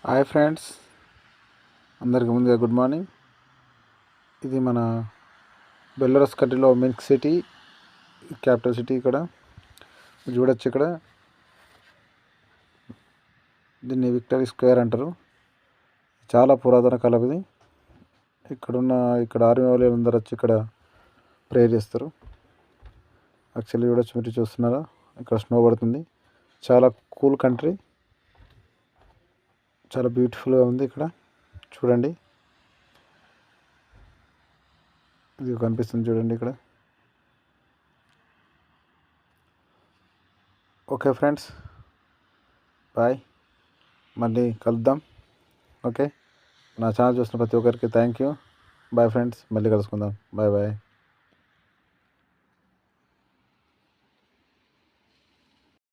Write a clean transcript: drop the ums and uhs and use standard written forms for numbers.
Hi friends, అందరికీ ముందుగా good morning. ఇది మన బెల్లారస్ కంట్రీలో మిల్క్ సిటీ, క్యాపిటల్ సిటీ. ఇక్కడ చూడొచ్చు. ఇక్కడ దీన్ని విక్టరీ స్క్వేర్ అంటారు. చాలా పురాతన కాలం ఇది. ఇక్కడ ఆర్మీ వాళ్ళు అందరూ వచ్చి ఇక్కడ ప్రేయర్ చేస్తారు. యాక్చువల్లీ చూడొచ్చు, మీరు చూస్తున్నారా, ఇక్కడ స్నో పడుతుంది. చాలా కూల్ కంట్రీ, చాలా బ్యూటిఫుల్గా ఉంది. ఇక్కడ చూడండి, ఇది కనిపిస్తుంది చూడండి ఇక్కడ. ఓకే ఫ్రెండ్స్, బాయ్, మళ్ళీ కలుద్దాం. ఓకే, నా ఛానల్ చూసిన ప్రతి ఒక్కరికి థ్యాంక్ యూ. బాయ్ ఫ్రెండ్స్, మళ్ళీ కలుసుకుందాం. Bye bye.